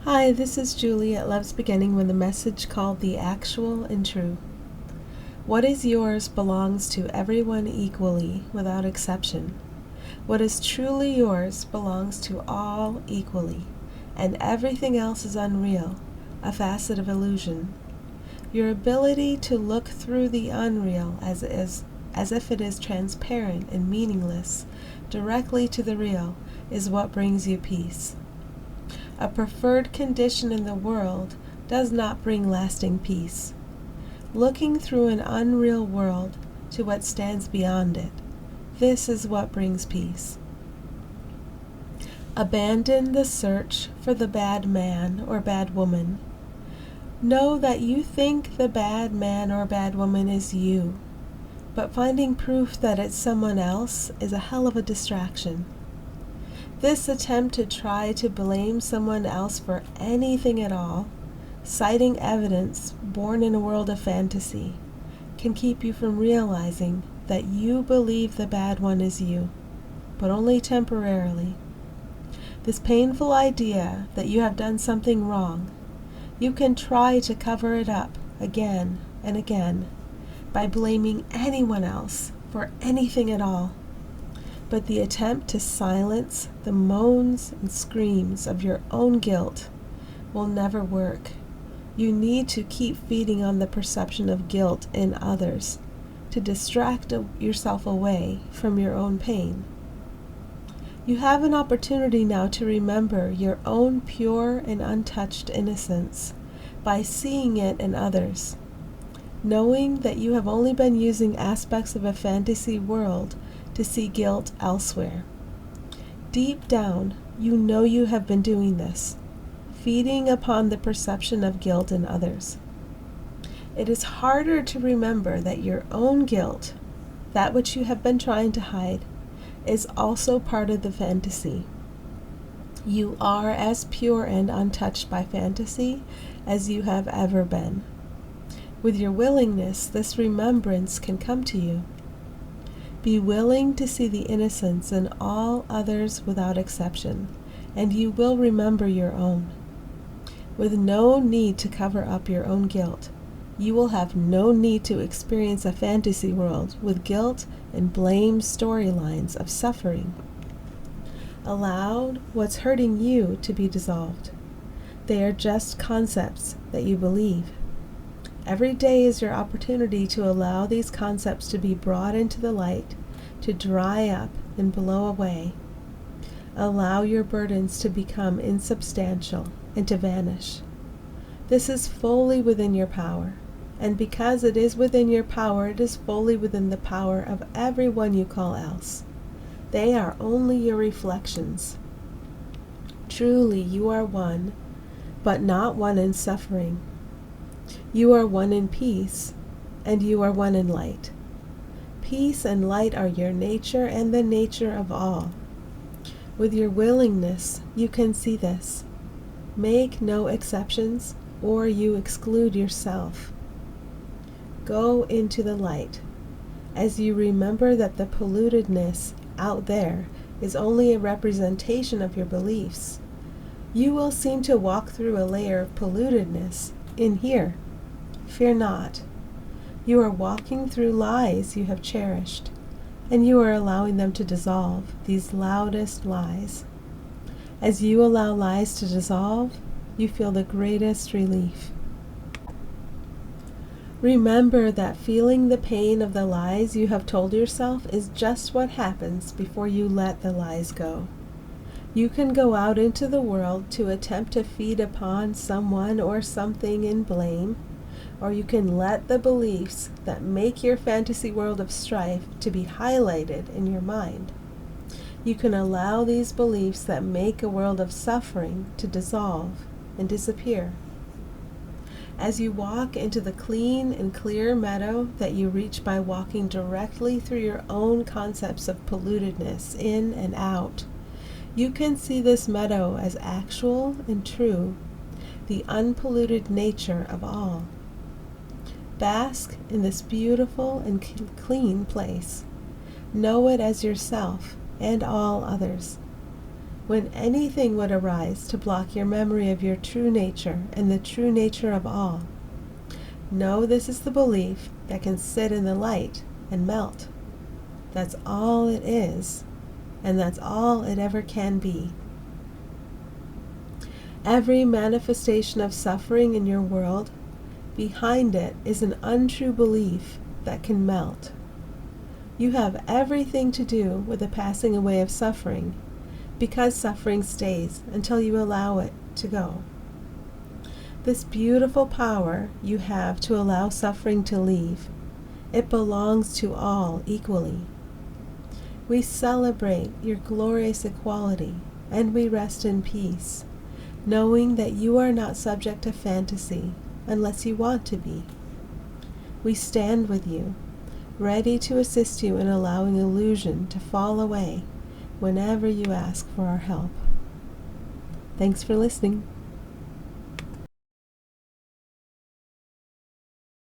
Hi, this is Julie at Love's Beginning with a message called The Actual and True. What is yours belongs to everyone equally, without exception. What is truly yours belongs to all equally, and everything else is unreal, a facet of illusion. Your ability to look through the unreal as if it is transparent and meaningless, directly to the real, is what brings you peace. A preferred condition in the world does not bring lasting peace. Looking through an unreal world to what stands beyond it, this is what brings peace. Abandon the search for the bad man or bad woman. Know that you think the bad man or bad woman is you, but finding proof that it's someone else is a hell of a distraction. This attempt to try to blame someone else for anything at all, citing evidence born in a world of fantasy, can keep you from realizing that you believe the bad one is you, but only temporarily. This painful idea that you have done something wrong, you can try to cover it up again and again by blaming anyone else for anything at all. But the attempt to silence the moans and screams of your own guilt will never work. You need to keep feeding on the perception of guilt in others to distract yourself away from your own pain. You have an opportunity now to remember your own pure and untouched innocence by seeing it in others, knowing that you have only been using aspects of a fantasy world to see guilt elsewhere. Deep down, you know you have been doing this, feeding upon the perception of guilt in others. It is harder to remember that your own guilt, that which you have been trying to hide, is also part of the fantasy. You are as pure and untouched by fantasy as you have ever been. With your willingness, this remembrance can come to you. Be willing to see the innocence in all others without exception, and you will remember your own. With no need to cover up your own guilt, you will have no need to experience a fantasy world with guilt and blame storylines of suffering. Allow what's hurting you to be dissolved. They are just concepts that you believe. Every day is your opportunity to allow these concepts to be brought into the light, to dry up and blow away. Allow your burdens to become insubstantial and to vanish. This is fully within your power, and because it is within your power, it is fully within the power of everyone you call else. They are only your reflections. Truly, you are one, but not one in suffering. You are one in peace, and you are one in light. Peace and light are your nature and the nature of all. With your willingness, you can see this. Make no exceptions, or you exclude yourself. Go into the light. As you remember that the pollutedness out there is only a representation of your beliefs, you will seem to walk through a layer of pollutedness in here. Fear not. You are walking through lies you have cherished, and you are allowing them to dissolve, these loudest lies. As you allow lies to dissolve, you feel the greatest relief. Remember that feeling the pain of the lies you have told yourself is just what happens before you let the lies go. You can go out into the world to attempt to feed upon someone or something in blame, or you can let the beliefs that make your fantasy world of strife to be highlighted in your mind. You can allow these beliefs that make a world of suffering to dissolve and disappear. As you walk into the clean and clear meadow that you reach by walking directly through your own concepts of pollutedness in and out, you can see this meadow as actual and true, the unpolluted nature of all. Bask in this beautiful and clean place. Know it as yourself and all others. when anything would arise to block your memory of your true nature and the true nature of all. Know this is the belief that can sit in the light and melt. That's all it is, and that's all it ever can be. Every manifestation of suffering in your world, behind it is an untrue belief that can melt. You have everything to do with the passing away of suffering, because suffering stays until you allow it to go. This beautiful power you have to allow suffering to leave. It belongs to all equally. We celebrate your glorious equality, and we rest in peace, knowing that you are not subject to fantasy unless you want to be. We stand with you, ready to assist you in allowing illusion to fall away whenever you ask for our help. Thanks for listening.